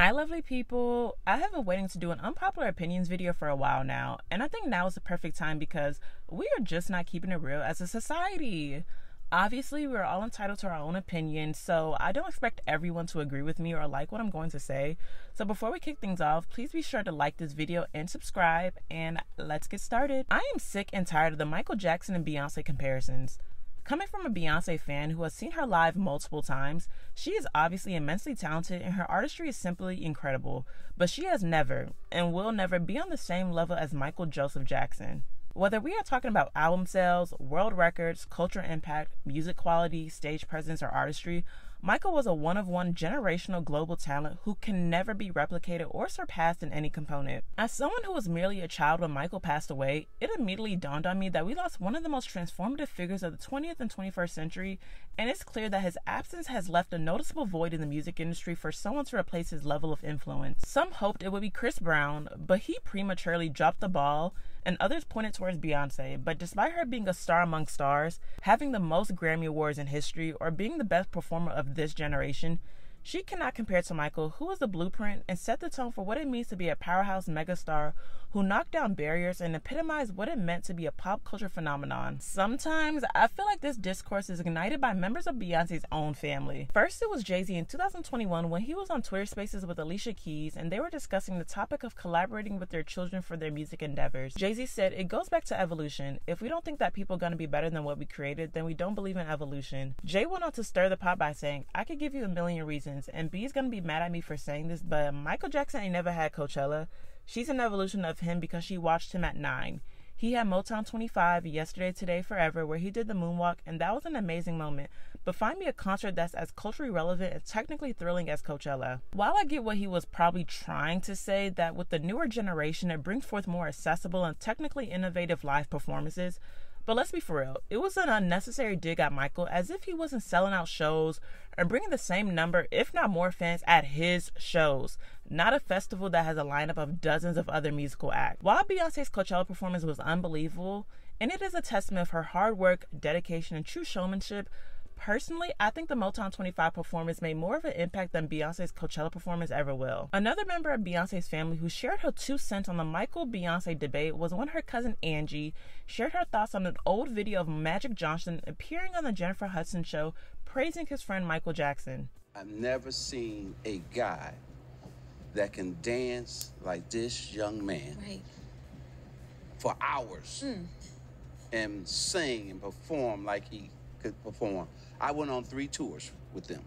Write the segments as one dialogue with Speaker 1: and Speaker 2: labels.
Speaker 1: Hi lovely people, I have been waiting to do an unpopular opinions video for a while now, and I think now is the perfect time because we are just not keeping it real as a society. Obviously, we're all entitled to our own opinion, so I don't expect everyone to agree with me or like what I'm going to say. So before we kick things off, please be sure to like this video and subscribe, and let's get started. I am sick and tired of the Michael Jackson and Beyonce comparisons. Coming from a Beyonce fan who has seen her live multiple times, she is obviously immensely talented and her artistry is simply incredible, but she has never, and will never, be on the same level as Michael Joseph Jackson. Whether we are talking about album sales, world records, cultural impact, music quality, stage presence, or artistry, Michael was a one-of-one generational global talent who can never be replicated or surpassed in any component. As someone who was merely a child when Michael passed away, it immediately dawned on me that we lost one of the most transformative figures of the 20th and 21st century, and it's clear that his absence has left a noticeable void in the music industry for someone to replace his level of influence. Some hoped it would be Chris Brown, but he prematurely dropped the ball, and others pointed towards Beyonce. But despite her being a star among stars, having the most Grammy Awards in history, or being the best performer of this generation, she cannot compare to Michael, who was the blueprint and set the tone for what it means to be a powerhouse megastar who knocked down barriers and epitomized what it meant to be a pop culture phenomenon. Sometimes, I feel like this discourse is ignited by members of Beyonce's own family. First, it was Jay-Z in 2021 when he was on Twitter Spaces with Alicia Keys and they were discussing the topic of collaborating with their children for their music endeavors. Jay-Z said, "It goes back to evolution. If we don't think that people are going to be better than what we created, then we don't believe in evolution." Jay went on to stir the pot by saying, "I could give you a million reasons, and B's going to be mad at me for saying this, but Michael Jackson ain't never had Coachella. She's an evolution of him because she watched him at 9. He had Motown 25, Yesterday, Today, Forever, where he did the moonwalk, and that was an amazing moment. But find me a concert that's as culturally relevant and technically thrilling as Coachella." While I get what he was probably trying to say, that with the newer generation, it brings forth more accessible and technically innovative live performances, but let's be for real, it was an unnecessary dig at Michael, as if he wasn't selling out shows and bringing the same number, if not more, fans at his shows, not a festival that has a lineup of dozens of other musical acts. While Beyonce's Coachella performance was unbelievable, and it is a testament of her hard work, dedication, and true showmanship, personally, I think the Motown 25 performance made more of an impact than Beyonce's Coachella performance ever will. Another member of Beyonce's family who shared her 2 cents on the Michael-Beyonce debate was when her cousin Angie shared her thoughts on an old video of Magic Johnson appearing on the Jennifer Hudson show praising his friend Michael Jackson.
Speaker 2: "I've never seen a guy that can dance like this young man for hours and sing and perform like he could perform." I went on 3 tours with them.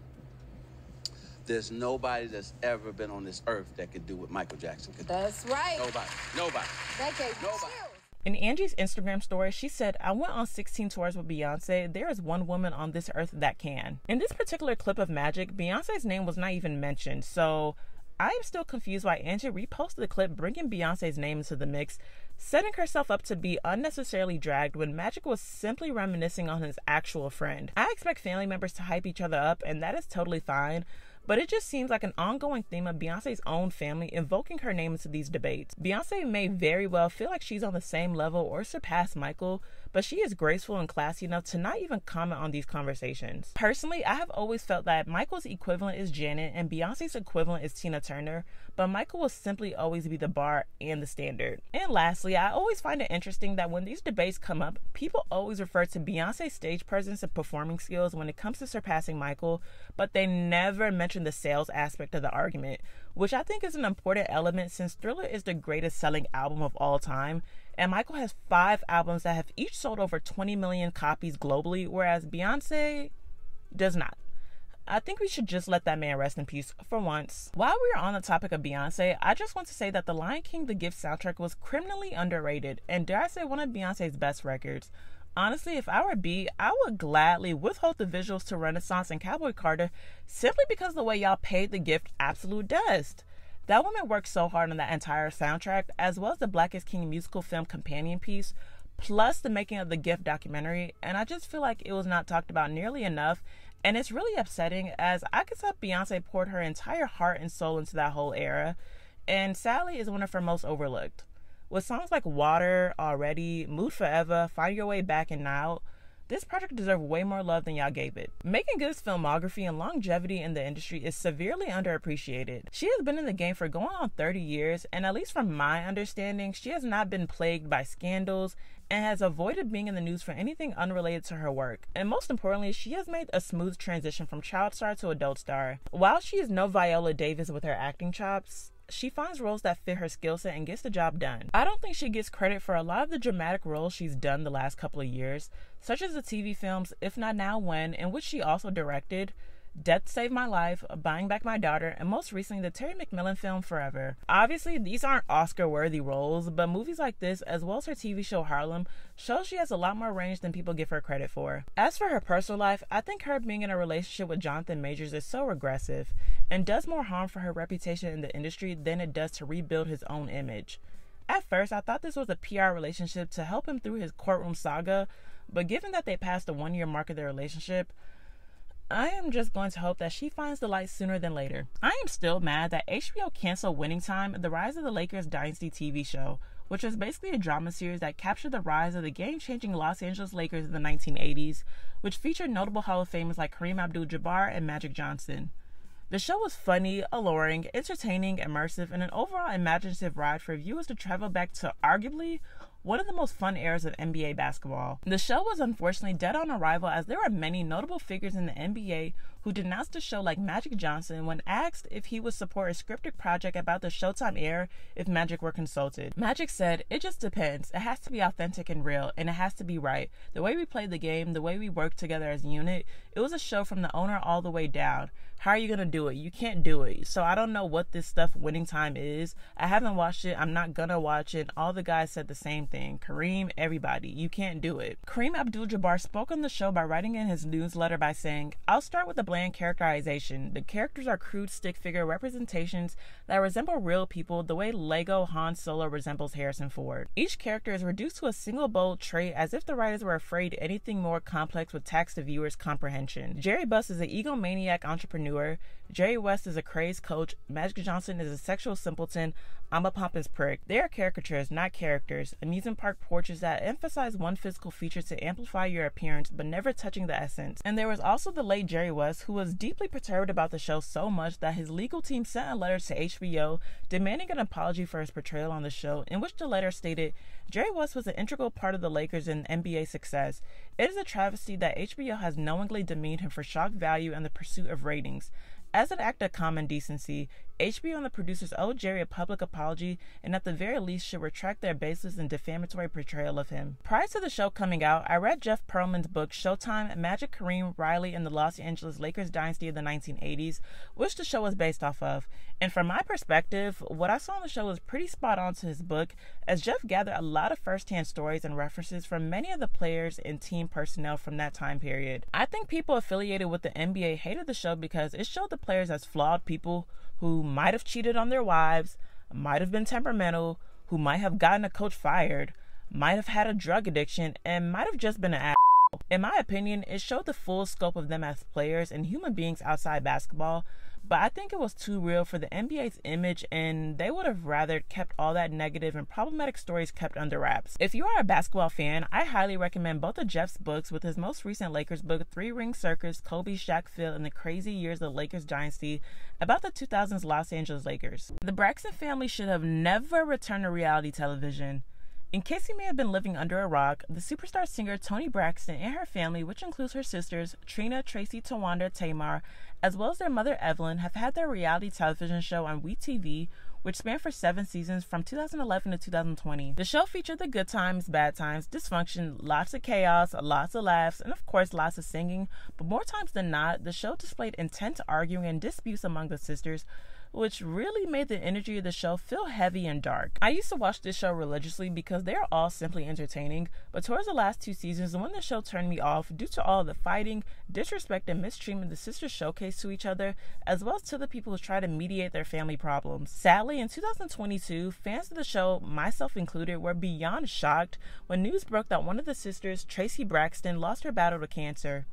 Speaker 2: There's nobody that's ever been on this earth that could do what Michael Jackson could do.
Speaker 3: That's right.
Speaker 2: Nobody.
Speaker 3: That gave me
Speaker 2: Nobody.
Speaker 3: chills.
Speaker 1: In Angie's Instagram story, she said, "I went on 16 tours with Beyonce. There is one woman on this earth that can." In this particular clip of Magic, Beyonce's name was not even mentioned, so I am still confused why Angie reposted the clip bringing Beyonce's name into the mix, setting herself up to be unnecessarily dragged when Magic was simply reminiscing on his actual friend. I expect family members to hype each other up, and that is totally fine, but it just seems like an ongoing theme of Beyonce's own family invoking her name into these debates. Beyonce may very well feel like she's on the same level or surpass Michael, but she is graceful and classy enough to not even comment on these conversations. Personally, I have always felt that Michael's equivalent is Janet and Beyonce's equivalent is Tina Turner, but Michael will simply always be the bar and the standard. And lastly, I always find it interesting that when these debates come up, people always refer to Beyonce's stage presence and performing skills when it comes to surpassing Michael, but they never mention the sales aspect of the argument, which I think is an important element since Thriller is the greatest selling album of all time, and Michael has 5 albums that have each sold over 20 million copies globally, whereas Beyonce does not. I think we should just let that man rest in peace for once. While we're on the topic of Beyonce, I just want to say that The Lion King The Gift soundtrack was criminally underrated, and dare I say one of Beyonce's best records. Honestly, if I were B, I would gladly withhold the visuals to Renaissance and Cowboy Carter simply because the way y'all paid The Gift absolute dust. That woman worked so hard on that entire soundtrack, as well as the Black is King musical film companion piece, plus the making of the Gift documentary, and I just feel like it was not talked about nearly enough, and it's really upsetting as I could tell Beyonce poured her entire heart and soul into that whole era, and sadly is one of her most overlooked. With songs like Water, Already, Mood Forever, Find Your Way Back, and Now, this project deserved way more love than y'all gave it. Meagan Good's filmography and longevity in the industry is severely underappreciated. She has been in the game for going on 30 years, and at least from my understanding, she has not been plagued by scandals and has avoided being in the news for anything unrelated to her work. And most importantly, she has made a smooth transition from child star to adult star. While she is no Viola Davis with her acting chops, she finds roles that fit her skill set and gets the job done. I don't think she gets credit for a lot of the dramatic roles she's done the last couple of years, such as the TV films If Not Now When, in which she also directed, Death Saved My Life, Buying Back My Daughter, and most recently the Terry McMillan film Forever. Obviously, these aren't Oscar-worthy roles, but movies like this, as well as her TV show Harlem, show she has a lot more range than people give her credit for. As for her personal life, I think her being in a relationship with Jonathan Majors is so regressive, and does more harm for her reputation in the industry than it does to rebuild his own image. At first, I thought this was a PR relationship to help him through his courtroom saga, but given that they passed the 1-year mark of their relationship, I am just going to hope that she finds the light sooner than later. I am still mad that HBO canceled Winning Time, the Rise of the Lakers Dynasty TV show, which was basically a drama series that captured the rise of the game-changing Los Angeles Lakers in the 1980s, which featured notable Hall of Famers like Kareem Abdul-Jabbar and Magic Johnson. The show was funny, alluring, entertaining, immersive, and an overall imaginative ride for viewers to travel back to arguably one of the most fun eras of NBA basketball. The show was unfortunately dead on arrival, as there are many notable figures in the NBA who denounced the show, like Magic Johnson, when asked if he would support a scripted project about the Showtime era if Magic were consulted. Magic said, "It just depends. It has to be authentic and real, and it has to be right. The way we played the game, the way we worked together as a unit, it was a show from the owner all the way down. How are you going to do it? You can't do it. So I don't know what this stuff Winning Time is. I haven't watched it. I'm not going to watch it." All the guys said the same thing. Kareem, everybody, you can't do it. Kareem Abdul-Jabbar spoke on the show by writing in his newsletter by saying, "I'll start with the bland characterization. The characters are crude stick figure representations that resemble real people the way Lego Han Solo resembles Harrison Ford. Each character is reduced to a single bold trait, as if the writers were afraid anything more complex would tax the viewer's comprehension. Jerry Buss is an egomaniac entrepreneur. Jerry West is a crazed coach. Magic Johnson is a sexual simpleton. I'm a pompous prick. They are caricatures, not characters. Amusement park portraits that emphasize one physical feature to amplify your appearance, but never touching the essence." And there was also the late Jerry West, who was deeply perturbed about the show so much that his legal team sent a letter to HBO demanding an apology for his portrayal on the show, in which the letter stated, "Jerry West was an integral part of the Lakers and NBA success. It is a travesty that HBO has knowingly demeaned him for shock value and the pursuit of ratings. As an act of common decency, HBO and the producers owe Jerry a public apology, and at the very least should retract their baseless and defamatory portrayal of him." Prior to the show coming out, I read Jeff Pearlman's book Showtime, Magic, Kareem, Riley, and the Los Angeles Lakers Dynasty of the 1980s, which the show was based off of. And from my perspective, what I saw on the show was pretty spot on to his book, as Jeff gathered a lot of first-hand stories and references from many of the players and team personnel from that time period. I think people affiliated with the NBA hated the show because it showed the players as flawed people who might have cheated on their wives, might have been temperamental, who might have gotten a coach fired, might have had a drug addiction, and might have just been an asshole. In my opinion, it showed the full scope of them as players and human beings outside basketball, but I think it was too real for the NBA's image, and they would have rather kept all that negative and problematic stories kept under wraps. If you are a basketball fan, I highly recommend both of Jeff's books, with his most recent Lakers book, 3-Ring Circus, Kobe, Shaq, Phil, and the Crazy Years of the Lakers Dynasty, about the 2000s Los Angeles Lakers. The Braxton family should have never returned to reality television. In case you may have been living under a rock, the superstar singer Toni Braxton and her family, which includes her sisters Trina, Tracy, Tawanda, Tamar, as well as their mother Evelyn, have had their reality television show on WeTV, which spanned for 7 seasons from 2011 to 2020. The show featured the good times, bad times, dysfunction, lots of chaos, lots of laughs, and of course lots of singing, but more times than not, the show displayed intense arguing and disputes among the sisters, which really made the energy of the show feel heavy and dark. I used to watch this show religiously because they are all simply entertaining, but towards the last 2 seasons, when the show turned me off due to all the fighting, disrespect, and mistreatment the sisters showcased to each other, as well as to the people who try to mediate their family problems. Sadly, in 2022, fans of the show, myself included, were beyond shocked when news broke that one of the sisters, Tracy Braxton, lost her battle to cancer.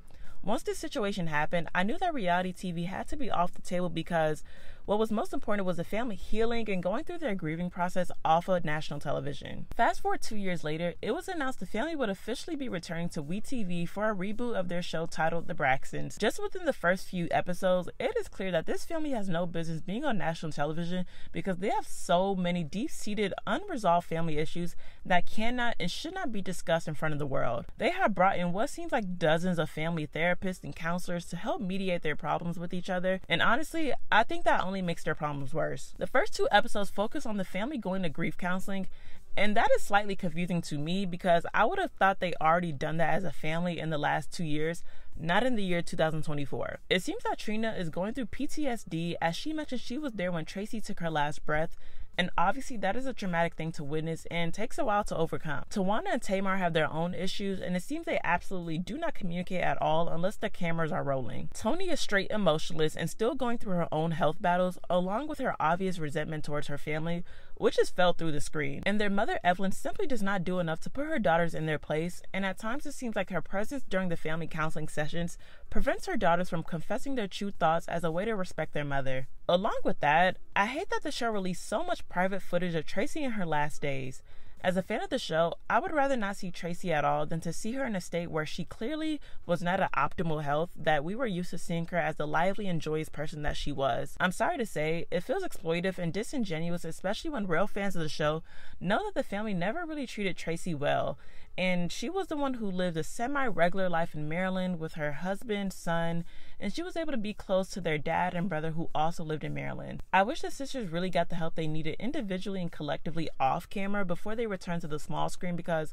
Speaker 1: Once this situation happened, I knew that reality TV had to be off the table because what was most important was the family healing and going through their grieving process off of national television. Fast forward 2 years later, it was announced the family would officially be returning to WeTV for a reboot of their show titled The Braxtons. Just within the first few episodes, it is clear that this family has no business being on national television because they have so many deep-seated, unresolved family issues that cannot and should not be discussed in front of the world. They have brought in what seems like dozens of family therapists and counselors to help mediate their problems with each other, and honestly, I think that only makes their problems worse. The first 2 episodes focus on the family going to grief counseling, and that is slightly confusing to me because I would have thought they already done that as a family in the last 2 years, not in the year 2024. It seems that Trina is going through PTSD, as she mentioned she was there when Tracy took her last breath, and obviously that is a traumatic thing to witness and takes a while to overcome. Tawana and Tamar have their own issues, and it seems they absolutely do not communicate at all unless the cameras are rolling. Toni is straight emotionless and still going through her own health battles, along with her obvious resentment towards her family, which is felt through the screen. And their mother, Evelyn, simply does not do enough to put her daughters in their place, and at times it seems like her presence during the family counseling sessions prevents her daughters from confessing their true thoughts as a way to respect their mother. Along with that, I hate that the show released so much private footage of Tracy in her last days. As a fan of the show, I would rather not see Tracy at all than to see her in a state where she clearly was not at optimal health, that we were used to seeing her as the lively and joyous person that she was. I'm sorry to say, it feels exploitive and disingenuous, especially when real fans of the show know that the family never really treated Tracy well, and she was the one who lived a semi-regular life in Maryland with her husband, son, and she was able to be close to their dad and brother who also lived in Maryland. I wish the sisters really got the help they needed individually and collectively off camera before they returned to the small screen, because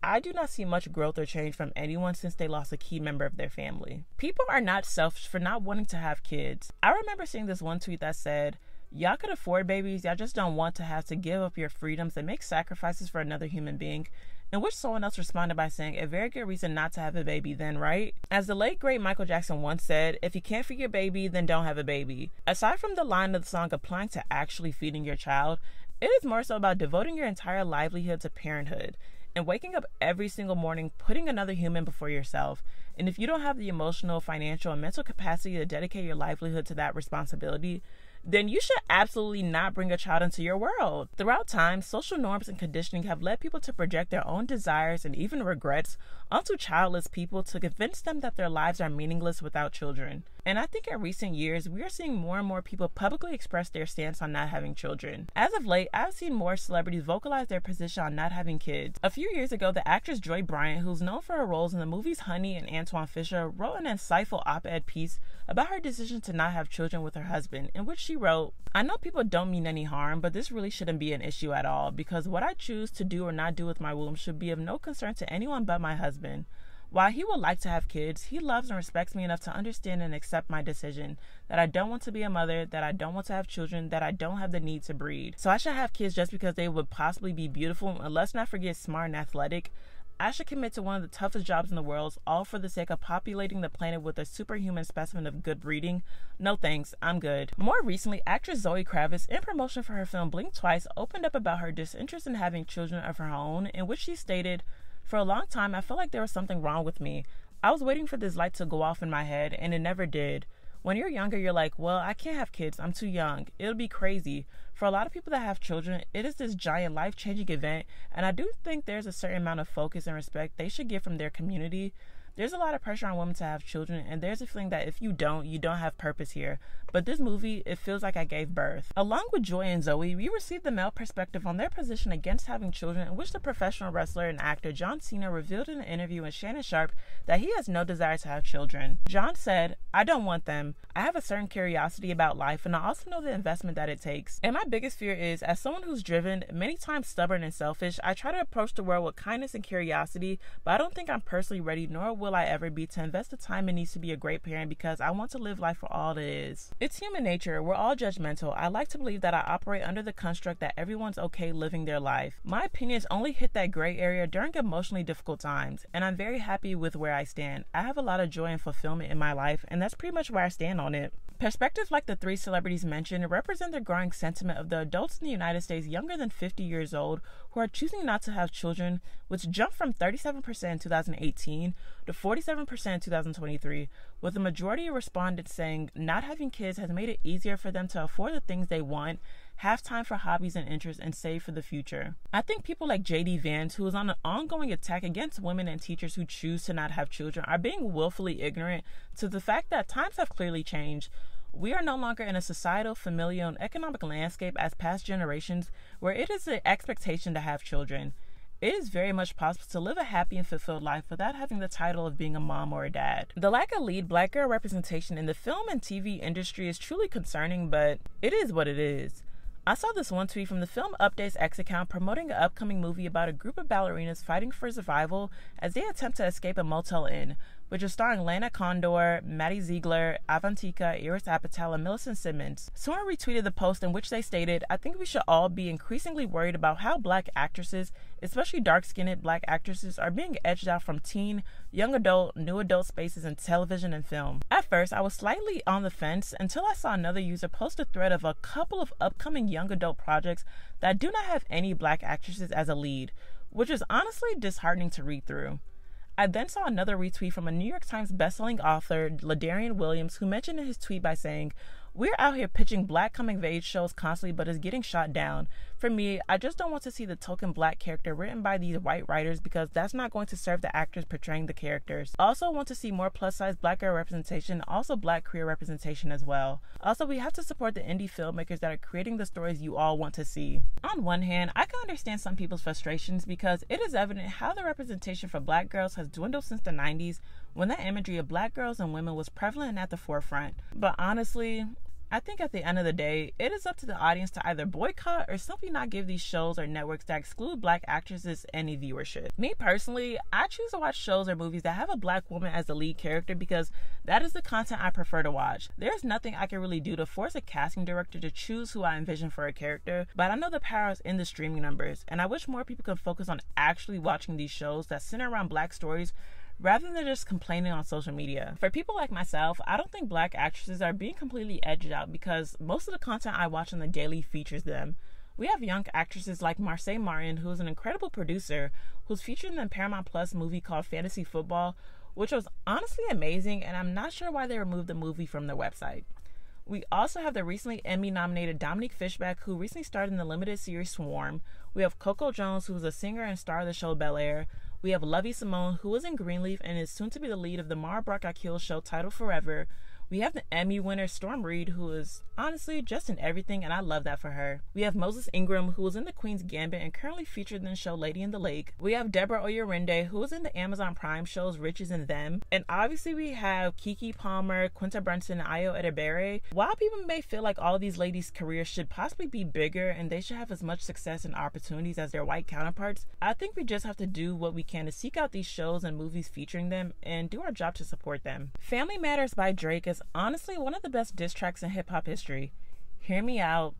Speaker 1: I do not see much growth or change from anyone since they lost a key member of their family. People are not selfish for not wanting to have kids. I remember seeing this one tweet that said, "Y'all could afford babies, y'all just don't want to have to give up your freedoms and make sacrifices for another human being," in which someone else responded by saying, "A very good reason not to have a baby then, right?" As the late great Michael Jackson once said, "If you can't feed your baby, then don't have a baby." Aside from the line of the song applying to actually feeding your child, it is more so about devoting your entire livelihood to parenthood and waking up every single morning putting another human before yourself. And if you don't have the emotional, financial, and mental capacity to dedicate your livelihood to that responsibility, then you should absolutely not bring a child into your world. Throughout time, social norms and conditioning have led people to project their own desires and even regrets onto childless people to convince them that their lives are meaningless without children. And I think in recent years, we are seeing more and more people publicly express their stance on not having children. As of late, I've seen more celebrities vocalize their position on not having kids. A few years ago, the actress Joy Bryant, who's known for her roles in the movies Honey and Antoine Fisher, wrote an insightful op-ed piece about her decision to not have children with her husband, in which she wrote, "I know people don't mean any harm, but this really shouldn't be an issue at all, because what I choose to do or not do with my womb should be of no concern to anyone but my husband. While he would like to have kids, he loves and respects me enough to understand and accept my decision, that I don't want to be a mother, that I don't want to have children, that I don't have the need to breed. So I should have kids just because they would possibly be beautiful, and let's not forget smart and athletic. I should commit to one of the toughest jobs in the world, all for the sake of populating the planet with a superhuman specimen of good breeding. No thanks, I'm good." More recently, actress Zoe Kravitz, in promotion for her film Blink Twice, opened up about her disinterest in having children of her own, in which she stated, "For a long time, I felt like there was something wrong with me. I was waiting for this light to go off in my head, and it never did. When you're younger, you're like, well, I can't have kids. I'm too young. It'll be crazy. For a lot of people that have children, it is this giant life-changing event, and I do think there's a certain amount of focus and respect they should get from their community. There's a lot of pressure on women to have children, and there's a feeling that if you don't have purpose here. But this movie, it feels like I gave birth." Along with Joy and Zoe, we received the male perspective on their position against having children, in which the professional wrestler and actor John Cena revealed in an interview with Shannon Sharp that he has no desire to have children. John said, "I don't want them. I have a certain curiosity about life, and I also know the investment that it takes. And my biggest fear is, as someone who's driven, many times stubborn and selfish, I try to approach the world with kindness and curiosity, but I don't think I'm personally ready, nor will I ever be, to invest the time it needs to be a great parent, because I want to live life for all it is. It's human nature. We're all judgmental. I like to believe that I operate under the construct that everyone's okay living their life. My opinions only hit that gray area during emotionally difficult times, and I'm very happy with where I stand. I have a lot of joy and fulfillment in my life, and that's pretty much where I stand on it." Perspectives like the three celebrities mentioned represent the growing sentiment of the adults in the United States younger than 50 years old who are choosing not to have children, which jumped from 37% in 2018 to 47% in 2023, with the majority of respondents saying not having kids has made it easier for them to afford the things they want, have time for hobbies and interests, and save for the future. I think people like J.D. Vance, who is on an ongoing attack against women and teachers who choose to not have children, are being willfully ignorant to the fact that times have clearly changed. We are no longer in a societal, familial, and economic landscape as past generations where it is the expectation to have children. It is very much possible to live a happy and fulfilled life without having the title of being a mom or a dad. The lack of lead black girl representation in the film and TV industry is truly concerning, but it is what it is. I saw this one tweet from the Film Updates X account promoting an upcoming movie about a group of ballerinas fighting for survival as they attempt to escape a Motel Inn, which is starring Lana Condor, Maddie Ziegler, Avantika, Iris Apatow, and Millicent Simmons. Someone retweeted the post in which they stated, "I think we should all be increasingly worried about how black actresses, especially dark-skinned black actresses, are being edged out from teen, young adult, new adult spaces in television and film." At first, I was slightly on the fence until I saw another user post a thread of a couple of upcoming young adult projects that do not have any black actresses as a lead, which is honestly disheartening to read through. I then saw another retweet from a New York Times bestselling author, Ladarian Williams, who mentioned in his tweet by saying, "We're out here pitching black coming-of-age shows constantly, but it's getting shot down. For me, I just don't want to see the token black character written by these white writers because that's not going to serve the actors portraying the characters. Also want to see more plus-size black girl representation, also black queer representation as well. Also, we have to support the indie filmmakers that are creating the stories you all want to see." On one hand, I can understand some people's frustrations because it is evident how the representation for black girls has dwindled since the 90s, when that imagery of black girls and women was prevalent and at the forefront. But honestly, I think at the end of the day, it is up to the audience to either boycott or simply not give these shows or networks that exclude black actresses any viewership. Me personally, I choose to watch shows or movies that have a black woman as the lead character because that is the content I prefer to watch. There's nothing I can really do to force a casting director to choose who I envision for a character, but I know the power is in the streaming numbers, and I wish more people could focus on actually watching these shows that center around black stories rather than just complaining on social media. For people like myself, I don't think black actresses are being completely edged out because most of the content I watch on the daily features them. We have young actresses like Marsai Martin, who is an incredible producer, who's featured in the Paramount Plus movie called Fantasy Football, which was honestly amazing, and I'm not sure why they removed the movie from their website. We also have the recently Emmy-nominated Dominique Fishback, who recently starred in the limited series Swarm. We have Coco Jones, who is a singer and star of the show Bel Air. We have Lovie Simone, who was in Greenleaf and is soon to be the lead of the Mara Brock Akil show titled Forever. We have the Emmy winner Storm Reed, who is honestly just in everything, and I love that for her. We have Moses Ingram, who was in The Queen's Gambit and currently featured in the show Lady in the Lake. We have Deborah Oyorinde, who was in the Amazon Prime shows Riches and Them. And obviously we have Keke Palmer, Quinta Brunson, and Ayo Edebere. While people may feel like all these ladies' careers should possibly be bigger and they should have as much success and opportunities as their white counterparts, I think we just have to do what we can to seek out these shows and movies featuring them and do our job to support them. Family Matters by Drake is honestly one of the best diss tracks in hip-hop history. Hear me out,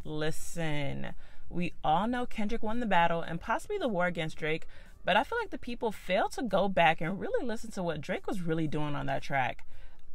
Speaker 1: listen. We all know Kendrick won the battle and possibly the war against Drake, but I feel like the people failed to go back and really listen to what Drake was really doing on that track.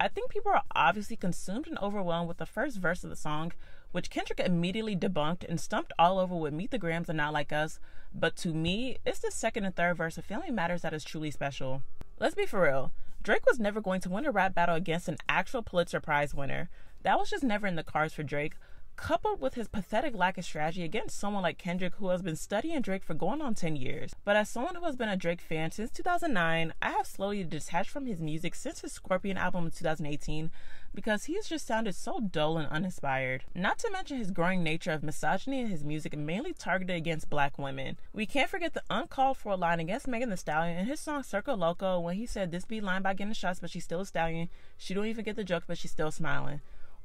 Speaker 1: I think people are obviously consumed and overwhelmed with the first verse of the song, which Kendrick immediately debunked and stumped all over with Meet the Grams and Not Like Us, but to me, it's the second and third verse of Family Matters that is truly special. Let's be for real. Drake was never going to win a rap battle against an actual Pulitzer Prize winner. That was just never in the cards for Drake, coupled with his pathetic lack of strategy against someone like Kendrick, who has been studying Drake for going on 10 years. But as someone who has been a Drake fan since 2009, I have slowly detached from his music since his Scorpion album in 2018 because he has just sounded so dull and uninspired. Not to mention his growing nature of misogyny in his music, mainly targeted against black women. We can't forget the uncalled for line against Megan Thee Stallion in his song Circo Loco when he said, "This be lying by getting shots, but she's still a stallion. She don't even get the joke, but she's still smiling."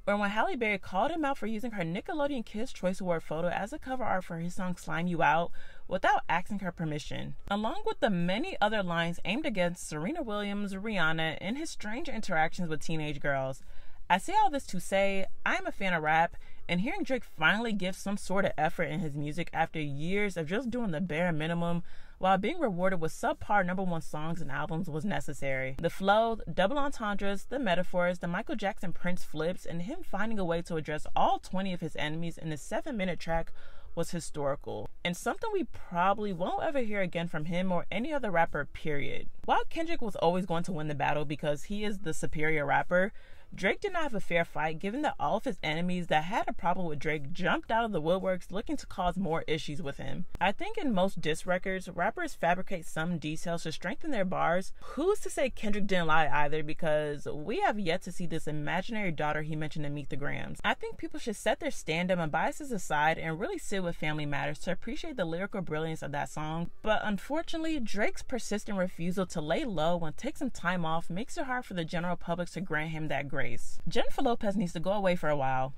Speaker 1: Or when Halle Berry called him out for using her Nickelodeon Kids' Choice Award photo as a cover art for his song Slime You Out without asking her permission. Along with the many other lines aimed against Serena Williams, Rihanna, and his strange interactions with teenage girls. I say all this to say, I am a fan of rap, and hearing Drake finally give some sort of effort in his music after years of just doing the bare minimum while being rewarded with subpar #1 songs and albums was necessary. The flow, double entendres, the metaphors, the Michael Jackson Prince flips, and him finding a way to address all 20 of his enemies in a 7-minute track was historical, and something we probably won't ever hear again from him or any other rapper, period. While Kendrick was always going to win the battle because he is the superior rapper, Drake did not have a fair fight, given that all of his enemies that had a problem with Drake jumped out of the woodworks looking to cause more issues with him. I think in most diss records, rappers fabricate some details to strengthen their bars. Who's to say Kendrick didn't lie either, because we have yet to see this imaginary daughter he mentioned in Meet the Grams. I think people should set their stand-up and biases aside and really sit with Family Matters to appreciate the lyrical brilliance of that song. But unfortunately, Drake's persistent refusal to lay low and take some time off makes it hard for the general public to grant him that grace. Jennifer Lopez needs to go away for a while.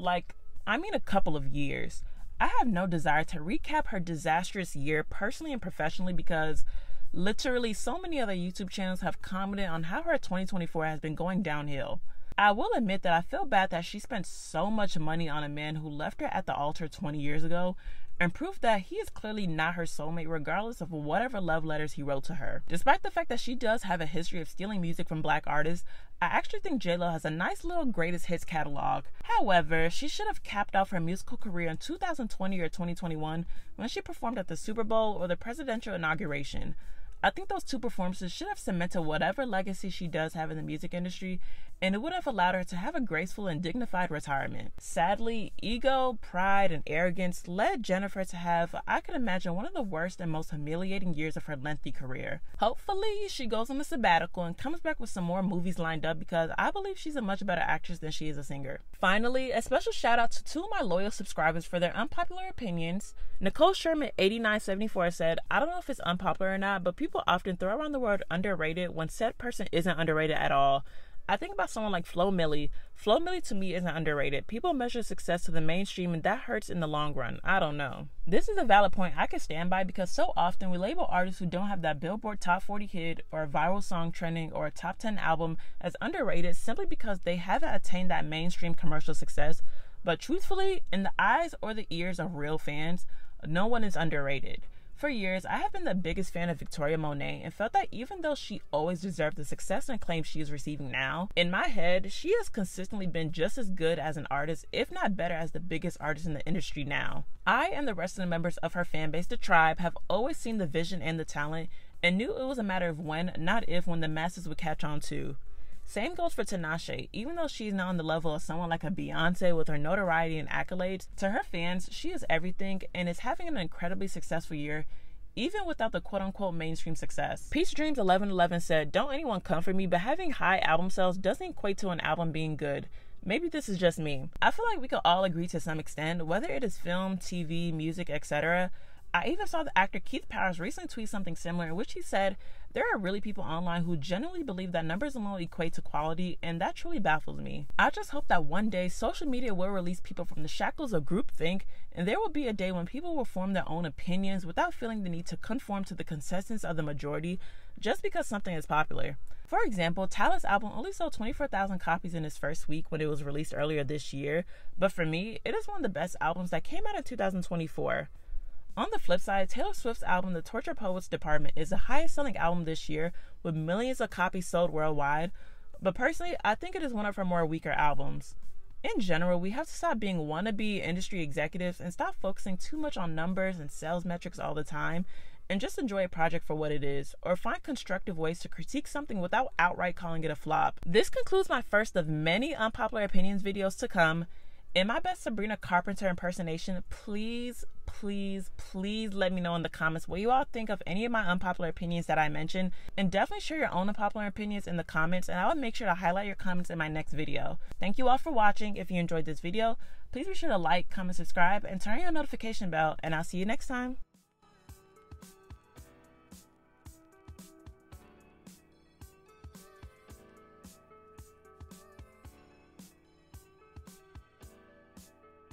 Speaker 1: A couple of years. I have no desire to recap her disastrous year personally and professionally, because literally so many other YouTube channels have commented on how her 2024 has been going downhill. I will admit that I feel bad that she spent so much money on a man who left her at the altar 20 years ago and proved that he is clearly not her soulmate, regardless of whatever love letters he wrote to her. Despite the fact that she does have a history of stealing music from black artists, I actually think J.Lo has a nice little greatest hits catalog. However, she should have capped off her musical career in 2020 or 2021 when she performed at the Super Bowl or the presidential inauguration. I think those two performances should have cemented whatever legacy she does have in the music industry, and it would have allowed her to have a graceful and dignified retirement. Sadly, ego, pride, and arrogance led Jennifer to have, I can imagine, one of the worst and most humiliating years of her lengthy career. Hopefully, she goes on a sabbatical and comes back with some more movies lined up, because I believe she's a much better actress than she is a singer. Finally, a special shout out to 2 of my loyal subscribers for their unpopular opinions. Nicole Sherman 8974 said, "I don't know if it's unpopular or not, but people often throw around the word underrated when said person isn't underrated at all. I think about someone like Flo Milli. Flo Milli to me isn't underrated. People measure success to the mainstream, and that hurts in the long run. I don't know." This is a valid point I can stand by, because so often we label artists who don't have that Billboard Top 40 hit or a viral song trending or a top 10 album as underrated simply because they haven't attained that mainstream commercial success. But truthfully, in the eyes or the ears of real fans, no one is underrated. For years, I have been the biggest fan of Victoria Monet and felt that even though she always deserved the success and acclaim she is receiving now, in my head, she has consistently been just as good as an artist, if not better, as the biggest artist in the industry now. I and the rest of the members of her fan base, the Tribe, have always seen the vision and the talent and knew it was a matter of when, not if, when the masses would catch on too. Same goes for Tinashe. Even though she's not on the level of someone like a Beyonce with her notoriety and accolades, to her fans, she is everything and is having an incredibly successful year, even without the quote-unquote mainstream success. Peace Dreams 1111 said, "Don't anyone come for me, but having high album sales doesn't equate to an album being good. Maybe this is just me." I feel like we could all agree to some extent, whether it is film, TV, music, etc. I even saw the actor Keith Powers recently tweet something similar, in which he said, "There are really people online who genuinely believe that numbers alone equate to quality, and that truly baffles me." I just hope that one day social media will release people from the shackles of groupthink, and there will be a day when people will form their own opinions without feeling the need to conform to the consensus of the majority just because something is popular. For example, Tyler's album only sold 24,000 copies in its first week when it was released earlier this year, but for me, it is one of the best albums that came out in 2024. On the flip side, Taylor Swift's album, The Tortured Poets Department, is the highest selling album this year with millions of copies sold worldwide, but personally, I think it is one of her more weaker albums. In general, we have to stop being wannabe industry executives and stop focusing too much on numbers and sales metrics all the time, and just enjoy a project for what it is, or find constructive ways to critique something without outright calling it a flop. This concludes my first of many unpopular opinions videos to come. In my best Sabrina Carpenter impersonation, please let me know in the comments what you all think of any of my unpopular opinions that I mentioned, and definitely share your own unpopular opinions in the comments, and I will make sure to highlight your comments in my next video. Thank you all for watching. If you enjoyed this video, please be sure to like, comment, subscribe, and turn on your notification bell, and I'll see you next time.